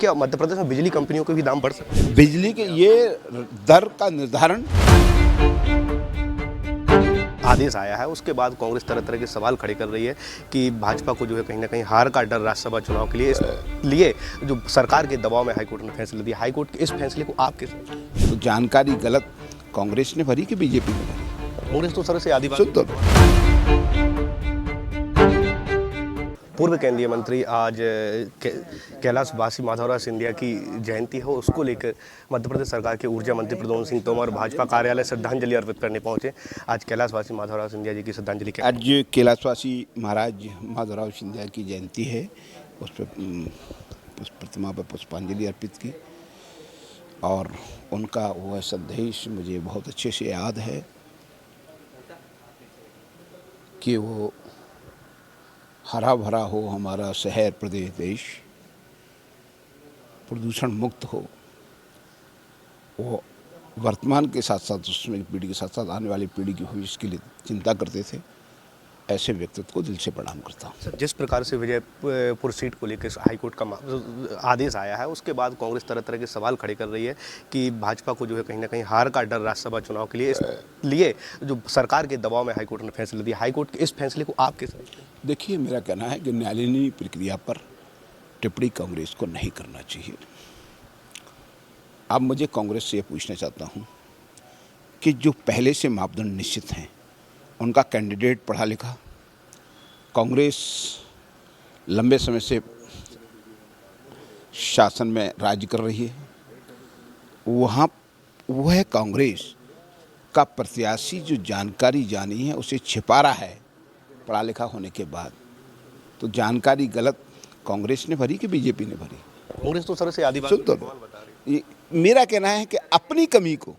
क्या मध्य प्रदेश में बिजली कंपनियों के भी दाम बढ़ सकते हैं? बिजली के ये दर का निर्धारण आदेश आया है, उसके बाद कांग्रेस तरह तरह के सवाल खड़े कर रही है कि भाजपा को जो है कहीं ना कहीं हार का डर राज्यसभा चुनाव के लिए, इसलिए जो सरकार के दबाव में हाईकोर्ट ने फैसला दिया। हाईकोर्ट के इस फैसले को आप कैसे? तो जानकारी गलत कांग्रेस ने भरी कि बीजेपी ने भरी? कांग्रेस तो सर से आदिवासी सुन तो लो। पूर्व केंद्रीय मंत्री आज कैलाश वासी माधवराव सिंधिया की जयंती है, उसको लेकर मध्य प्रदेश सरकार के ऊर्जा मंत्री प्रद्युम्न सिंह तोमर भाजपा कार्यालय श्रद्धांजलि अर्पित करने पहुंचे। आज कैलाश वासी माधवराव सिंधिया जी की श्रद्धांजलि के आज कैलाशवासी महाराज माधवराव सिंधिया की जयंती है, उस पर प्रतिमा पर पुष्पांजलि अर्पित की और उनका वह संदेश मुझे बहुत अच्छे से याद है कि वो हरा भरा हो हमारा शहर प्रदेश देश, प्रदूषण मुक्त हो। वो वर्तमान के साथ साथ उसमें पीढ़ी के साथ साथ आने वाली पीढ़ी की भविष्य के लिए चिंता करते थे। ऐसे व्यक्तित्व को दिल से प्रणाम करता हूँ। सर, जिस प्रकार से विजयपुर सीट को लेकर हाईकोर्ट का आदेश आया है, उसके बाद कांग्रेस तरह तरह के सवाल खड़े कर रही है कि भाजपा को जो है कहीं ना कहीं हार का डर राज्यसभा चुनाव के लिए, इसलिए जो सरकार के दबाव में हाईकोर्ट ने फैसला दिया। हाईकोर्ट के इस फैसले को आप कैसे? देखिए, मेरा कहना है कि न्यायालयीय प्रक्रिया पर टिप्पणी कांग्रेस को नहीं करना चाहिए। अब मुझे कांग्रेस से ये पूछना चाहता हूँ कि जो पहले से मापदंड निश्चित हैं, उनका कैंडिडेट पढ़ा लिखा, कांग्रेस लंबे समय से शासन में राज्य कर रही है, वहाँ वह कांग्रेस का प्रत्याशी जो जानकारी जानी है उसे छिपा रहा है पढ़ा लिखा होने के बाद। तो जानकारी गलत कांग्रेस ने भरी कि बीजेपी ने भरी? कांग्रेस तो सर से आदिवासी सुन तो लो। मेरा कहना है कि अपनी कमी को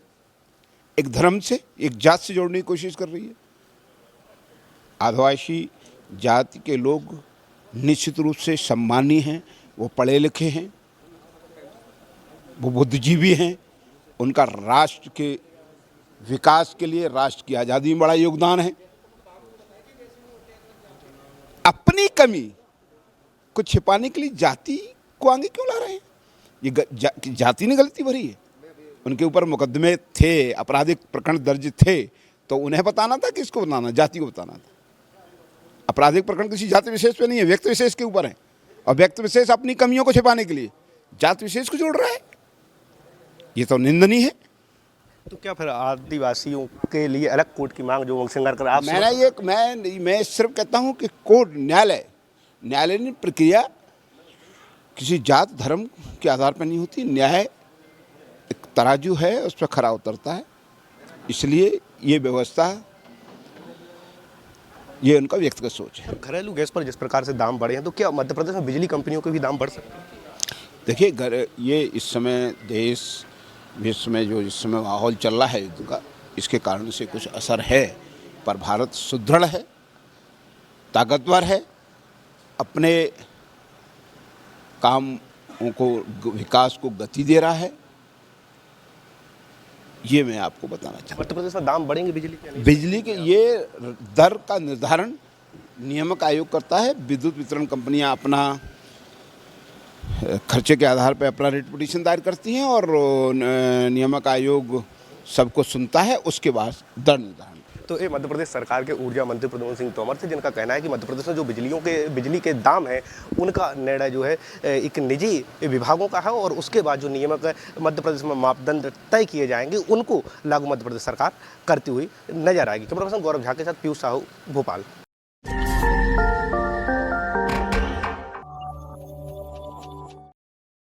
एक धर्म से, एक जात से जोड़ने की कोशिश कर रही है। आदिवासी जाति के लोग निश्चित रूप से सम्मानीय हैं, वो पढ़े लिखे हैं, वो बुद्धिजीवी हैं, उनका राष्ट्र के विकास के लिए, राष्ट्र की आज़ादी में बड़ा योगदान है। अपनी कमी को छिपाने के लिए जाति को आगे क्यों ला रहे हैं? ये जाति ने गलती भरी है। उनके ऊपर मुकदमे थे, आपराधिक प्रकरण दर्ज थे, तो उन्हें बताना था, किसको बताना? जाति को बताना था। आपराधिक प्रकरण किसी जाति विशेष पे नहीं है, व्यक्ति विशेष के ऊपर है, और व्यक्ति विशेष अपनी कमियों को छिपाने के लिए जाति विशेष को जोड़ रहा है। ये तो निंदनीय है। तो क्या फिर आदिवासियों के लिए अलग कोर्ट की मांग जो संघर्ष कर आप? मैं सिर्फ कहता हूँ कि कोर्ट, न्यायालयीय प्रक्रिया किसी जात धर्म के आधार पर नहीं होती। न्याय एक तराजू है, उस पर खरा उतरता है। इसलिए ये व्यवस्था, ये उनका व्यक्तिगत सोच है। घरेलू गैस पर जिस प्रकार से दाम बढ़े हैं, तो क्या मध्य प्रदेश में बिजली कंपनियों के भी दाम बढ़ सकते हैं? देखिए, ये इस समय देश विश्व में जो इस समय माहौल चल रहा है युद्ध का, इसके कारण से कुछ असर है, पर भारत सुदृढ़ है, ताकतवर है, अपने कामों को, विकास को गति दे रहा है। ये मैं आपको बताना चाहता हूँ। मध्य प्रदेश में दाम बढ़ेंगे बिजली के? बिजली के ये दर का निर्धारण नियामक आयोग करता है। विद्युत वितरण कंपनियां अपना खर्चे के आधार पर अपना रिट पिटीशन दायर करती हैं और नियामक आयोग सबको सुनता है, उसके बाद दर निर्धारण। तो ये मध्य प्रदेश सरकार के ऊर्जा मंत्री प्रद्युम्न सिंह तोमर थे, जिनका कहना है कि मध्य प्रदेश में जो बिजली के दाम है, उनका निर्णय जो है एक निजी विभागों का है, और उसके बाद जो नियामक मध्य प्रदेश में मापदंड तय किए जाएंगे, उनको लागू मध्य प्रदेश सरकार करती हुई नजर आएगी। कैमरा पर्सन गौरव झा के साथ पीयूष साहू, भोपाल।